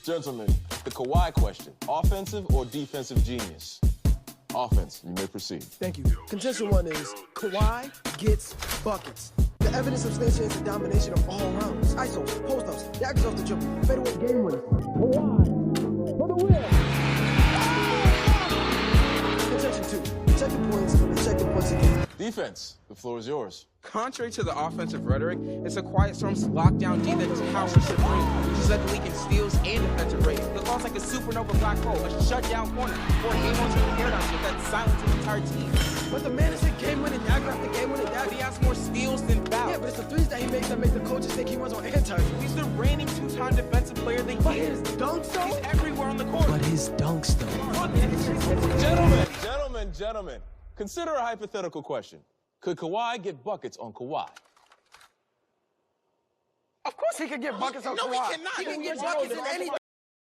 Gentlemen, the Kawhi question. Offensive or defensive genius? Offense. You may proceed. Thank you. Contention one is Kawhi gets buckets. The evidence substantiates the domination of all rounds. ISOs, post-ups, daggers off the dribble, fadeaway game winners. Kawhi for the win. Contention two. Check the points and check the points again. Defense. The floor is yours. Contrary to the offensive rhetoric, it's a quiet storm's lockdown D that towers supreme, which has led the league in steals and defensive rating. It falls like a supernova black hole, a shutdown corner, for a game-on-two paradox with that silences the entire team. But the man is a game-winning dagger after game-winning dagger. But he has more steals than fouls. Yeah, but it's the threes that he makes that make the coaches think he runs on anti. He's the reigning two-time defensive player of the year. But his dunks, though? He's everywhere on the court. But his dunks, Gentlemen. Consider a hypothetical question. Could Kawhi get buckets on Kawhi? Of course he could get buckets on Kawhi. No, he cannot. He can get buckets in any.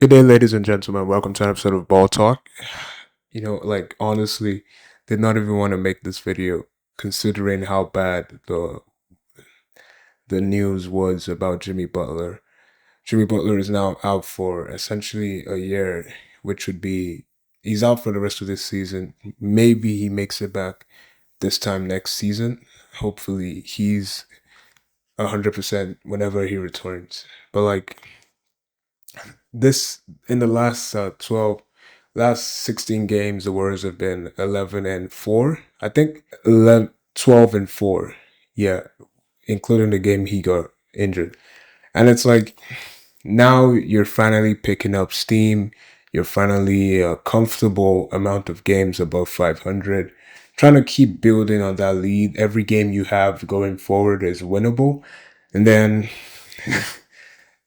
Good day, ladies and gentlemen. Welcome to an episode of Ball Talk. Honestly, did not even want to make this video considering how bad the news was about Jimmy Butler. Jimmy Butler is now out for essentially a year, which would be, he's out for the rest of this season. Maybe he makes it back this time next season. Hopefully he's 100% whenever he returns. But this, in the last 16 games, the Warriors have been 11-4. I think 12-4. Yeah, including the game he got injured. And it's like, now you're finally picking up steam. You're finally a comfortable amount of games above 500. Trying to keep building on that lead. Every game you have going forward is winnable. And then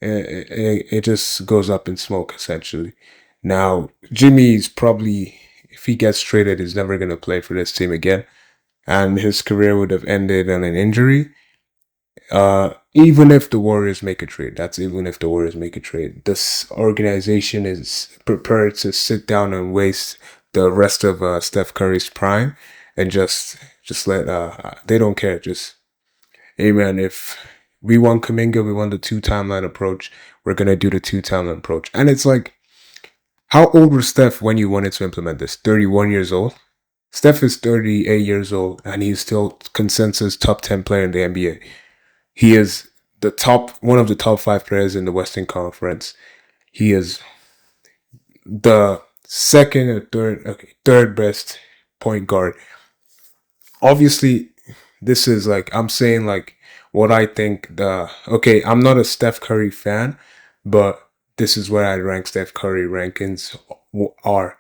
it just goes up in smoke, essentially. Now, Jimmy's probably, if he gets traded, he's never going to play for this team again. And his career would have ended on an injury. Even if the Warriors make a trade, that's even if the Warriors make a trade. This organization is prepared to sit down and waste the rest of Steph Curry's prime and just let, they don't care. Just, hey man, if we want Kuminga, we want the 2-timeline approach, we're going to do the 2-timeline approach. And it's like, how old was Steph when you wanted to implement this? 31 years old? Steph is 38 years old and he's still consensus top 10 player in the NBA. He is one of the top 5 players in the Western Conference. He is the second or third best point guard. Obviously, this is I'm saying what I think I'm not a Steph Curry fan, but this is where I rank Steph Curry rankings are.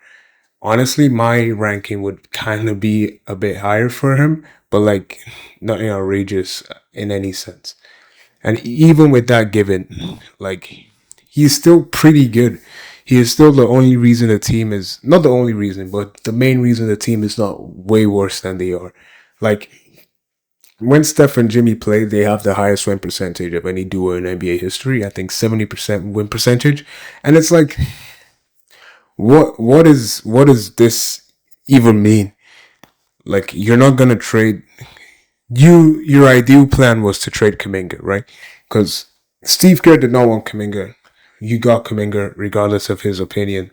Honestly, my ranking would kind of be a bit higher for him, but nothing outrageous in any sense. And even with that given, he's still pretty good. He is still the only reason the team is, not the only reason, but the main reason the team is not way worse than they are. When Steph and Jimmy play, they have the highest win percentage of any duo in NBA history. I think 70% win percentage. And it's what does this even mean? You're not gonna trade. Your ideal plan was to trade Kuminga, right? Because Steve Kerr did not want Kuminga. You got Kuminga regardless of his opinion.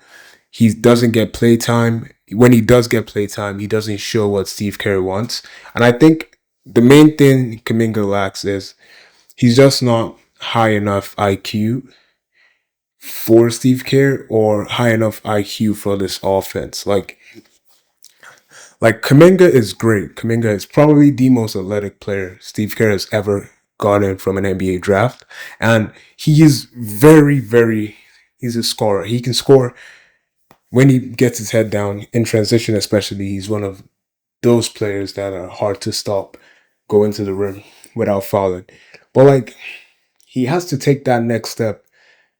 He doesn't get playtime. When he does get playtime, he doesn't show what Steve Kerr wants. And I think the main thing Kuminga lacks is he's just not high enough IQ for Steve Kerr or high enough IQ for this offense. Kuminga is great. Kuminga is probably the most athletic player Steve Kerr has ever gotten from an NBA draft. And he is he's a scorer. He can score when he gets his head down in transition, especially. He's one of those players that are hard to stop going to the rim without fouling. But he has to take that next step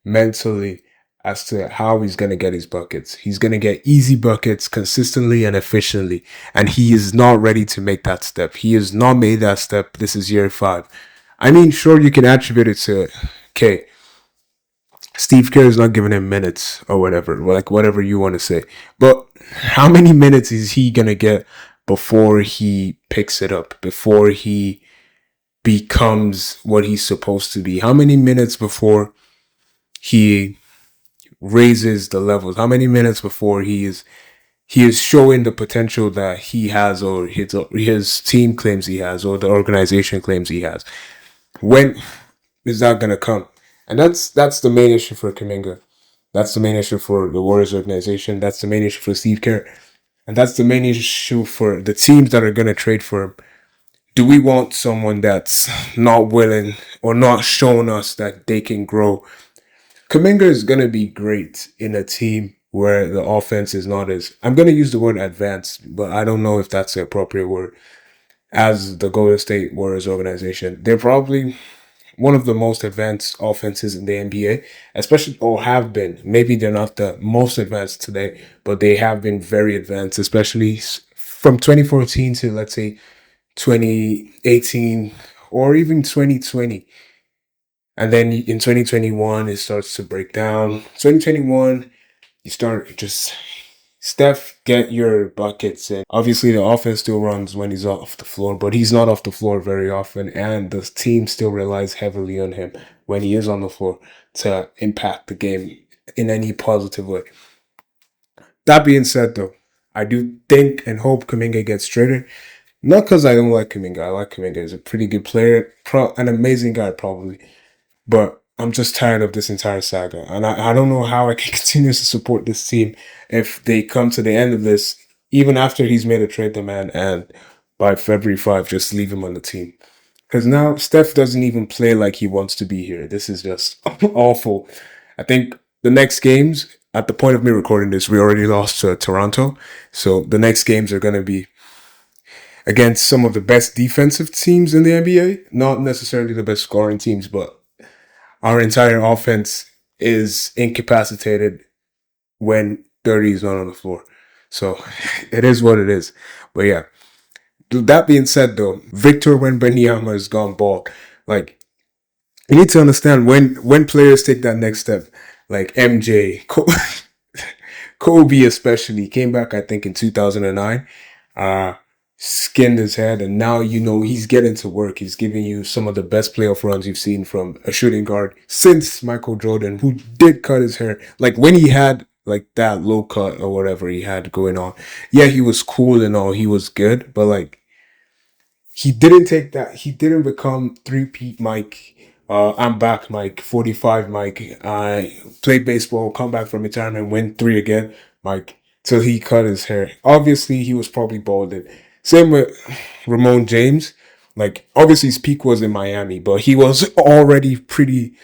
mentally as to how he's going to get his buckets. He's going to get easy buckets consistently and efficiently. And he is not ready to make that step. He has not made that step. This is year 5. I mean, sure, you can attribute it to, Steve Kerr is not giving him minutes or whatever, whatever you want to say. But how many minutes is he going to get before he picks it up, before he becomes what he's supposed to be? How many minutes before he raises the levels? How many minutes before he is showing the potential that he has, or his team claims he has, or the organization claims he has? When is that gonna come? And that's the main issue for Kuminga. That's the main issue for the Warriors organization. That's the main issue for Steve Kerr. And that's the main issue for the teams that are gonna trade for him. Do we want someone that's not willing or not showing us that they can grow? Kuminga is going to be great in a team where the offense is not as, I'm going to use the word advanced, but I don't know if that's the appropriate word, as the Golden State Warriors organization. They're probably one of the most advanced offenses in the NBA, especially, or have been. Maybe they're not the most advanced today, but they have been very advanced, especially from 2014 to, let's say, 2018 or even 2020. And then in 2021, it starts to break down. 2021, you start just, Steph, get your buckets in. Obviously, the offense still runs when he's off the floor, but he's not off the floor very often. And the team still relies heavily on him when he is on the floor to impact the game in any positive way. That being said, though, I do think and hope Kuminga gets traded. Not because I don't like Kuminga. I like Kuminga. He's a pretty good player, an amazing guy, probably. But I'm just tired of this entire saga. And I don't know how I can continue to support this team if they come to the end of this, even after he's made a trade demand, and by February 5, just leave him on the team. Because now Steph doesn't even play like he wants to be here. This is just awful. I think the next games, at the point of me recording this, we already lost to Toronto. So the next games are going to be against some of the best defensive teams in the NBA. Not necessarily the best scoring teams, but our entire offense is incapacitated when 30 is not on the floor. So it is what it is. But yeah, that being said, though, Victor Wembanyama has gone bald. Like, you need to understand when players take that next step, like MJ, Kobe especially, came back, I think, in 2009. Skinned his head, and now he's getting to work. He's giving you some of the best playoff runs you've seen from a shooting guard since Michael Jordan, who did cut his hair. Like, when he had like that low cut or whatever he had going on, yeah, he was cool and all, he was good, but like, he didn't become three-peat Mike. I'm back, Mike. 45, Mike. I played baseball, come back from retirement, win 3 again, Mike. Till he cut his hair. Obviously, he was probably balding. Same with Ramon James. Like, obviously his peak was in Miami, but he was already pretty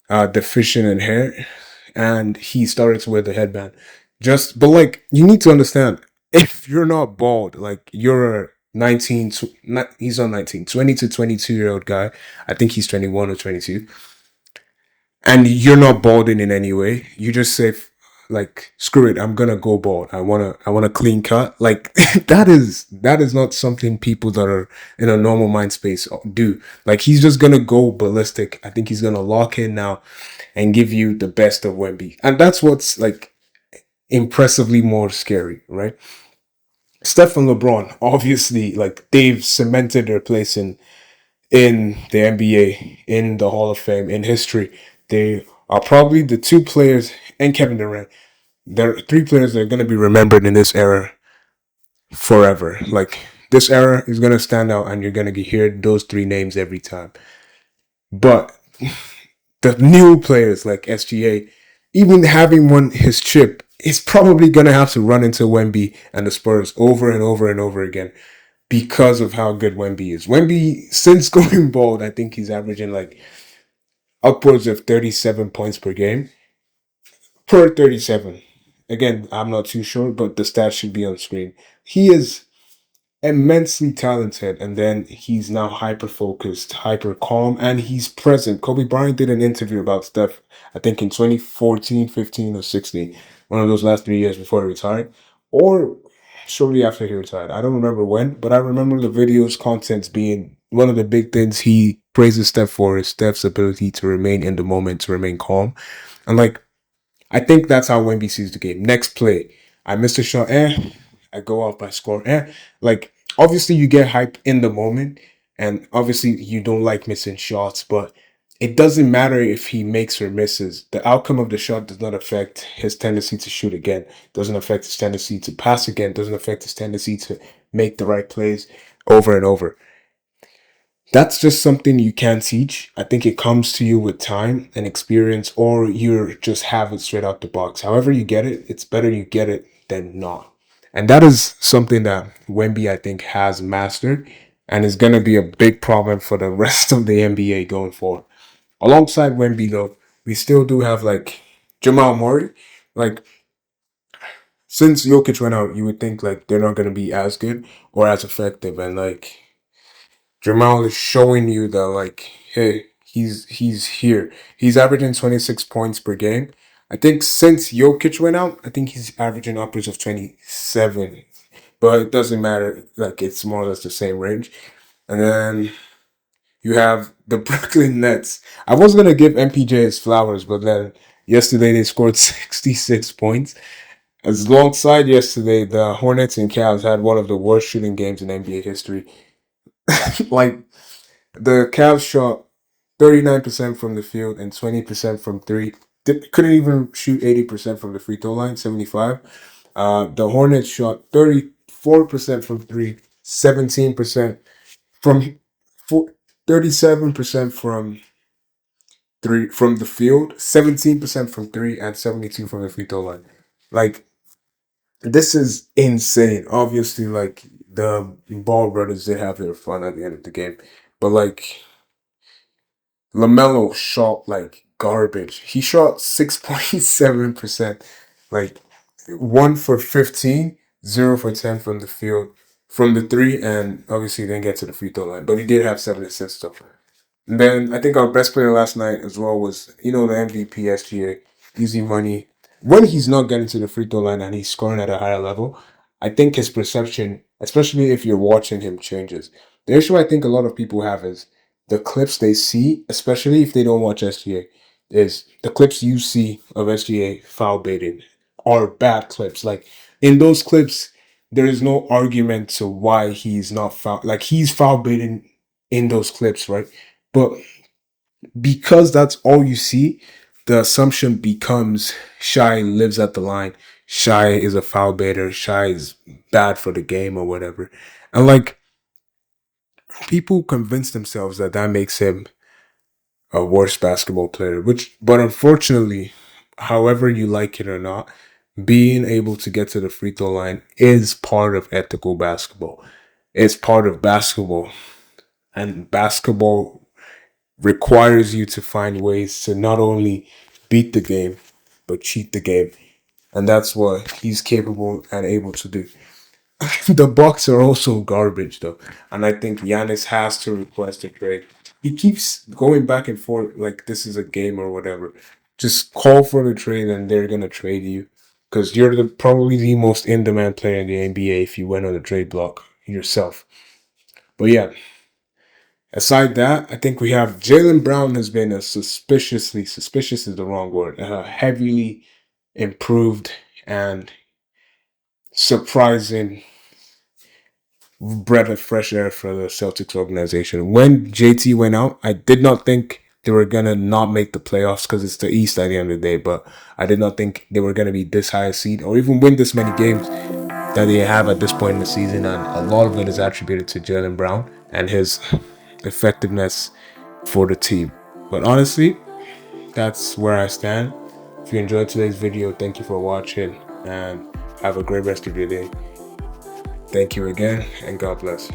deficient in hair, and he started to wear the headband. But like, you need to understand, if you're not bald, like, you're a 19, he's on 19, 20 to 22-year-old guy. I think he's 21 or 22. And you're not balding in any way. You just say, like, screw it, I'm gonna go bald. I want a clean cut. Like, that is not something people that are in a normal mind space do. Like, he's just gonna go ballistic. I think he's gonna lock in now and give you the best of Wemby. And that's what's, like, impressively more scary, right? Steph and LeBron, obviously, like, they've cemented their place in the NBA, in the Hall of Fame, in history. They are probably the 2 players, and Kevin Durant, there are 3 players that are going to be remembered in this era forever. Like, this era is going to stand out, and you're going to hear those 3 names every time. But the new players like SGA, even having won his chip, is probably going to have to run into Wemby and the Spurs over and over and over again because of how good Wemby is. Wemby, since going bald, I think he's averaging like upwards of 37 points per game. Per 37. Again, I'm not too sure, but the stats should be on screen. He is immensely talented, and then he's now hyper-focused, hyper-calm, and he's present. Kobe Bryant did an interview about Steph, I think in 2014, 15, or 16, one of those last 3 years before he retired, or shortly after he retired. I don't remember when, but I remember the video's contents being one of the big things he praises Steph for is Steph's ability to remain in the moment, to remain calm. And like, I think that's how Wemby sees the game. Next play, I missed a shot, I go off by score, Like, obviously you get hype in the moment, and obviously you don't like missing shots, but it doesn't matter if he makes or misses. The outcome of the shot does not affect his tendency to shoot again, doesn't affect his tendency to pass again, doesn't affect his tendency to make the right plays over and over. That's just something you can't teach. I think it comes to you with time and experience, or you just have it straight out the box. However you get it, it's better you get it than not. And that is something that Wemby, I think, has mastered and is going to be a big problem for the rest of the NBA going forward. Alongside Wemby, though, we still do have like Jamal Murray. Like, since Jokic went out, you would think like they're not going to be as good or as effective. And like, Jamal is showing you that like, hey, he's here. He's averaging 26 points per game. I think since Jokic went out, I think he's averaging upwards of 27. But it doesn't matter. Like, it's more or less the same range. And then you have the Brooklyn Nets. I was gonna give MPJ his flowers, but then yesterday they scored 66 points. As alongside yesterday, the Hornets and Cavs had one of the worst shooting games in NBA history. Like, the Cavs shot 39% from the field and 20% from three. Couldn't even shoot 80% from the free throw line, 75. The Hornets shot 34% from three, 17% from 37% from three from the field, 17% from three, and 72 from the free throw line. Like, this is insane. Obviously, like, the Ball brothers did have their fun at the end of the game, but like, LaMelo shot like garbage. He shot 6.7%, like 1 for 15, 0 for 10 from the field, from the three, and obviously didn't get to the free throw line. But he did have 7 assists though. And then I think our best player last night as well was, the MVP SGA, easy money. When he's not getting to the free throw line and he's scoring at a higher level, I think his perception, especially if you're watching him, changes. The issue I think a lot of people have is the clips they see, especially if they don't watch SGA, is the clips you see of SGA foul baiting are bad clips. Like, in those clips, there is no argument to why he's not foul. Like, he's foul baiting in those clips, right? But because that's all you see, the assumption becomes Shai lives at the line. Shai is a foul baiter. Shai is bad for the game or whatever. And like, people convince themselves that that makes him a worse basketball player, but unfortunately, however you like it or not, being able to get to the free throw line is part of ethical basketball. It's part of basketball. And basketball requires you to find ways to not only beat the game, but cheat the game. And that's what he's capable and able to do. The Bucks are also garbage though. And I think Giannis has to request a trade. He keeps going back and forth like this is a game or whatever. Just call for the trade and they're going to trade you. Because you're probably the most in-demand player in the NBA if you went on the trade block yourself. But yeah, aside that, I think we have Jaylen Brown has been suspicious is the wrong word, heavily improved and surprising breath of fresh air for the Celtics organization. When JT went out, I did not think they were going to not make the playoffs because it's the East at the end of the day, but I did not think they were going to be this high a seed or even win this many games that they have at this point in the season, and a lot of it is attributed to Jaylen Brown and his effectiveness for the team. But honestly, that's where I stand. If you enjoyed today's video, thank you for watching and have a great rest of your day. Thank you again, and God bless.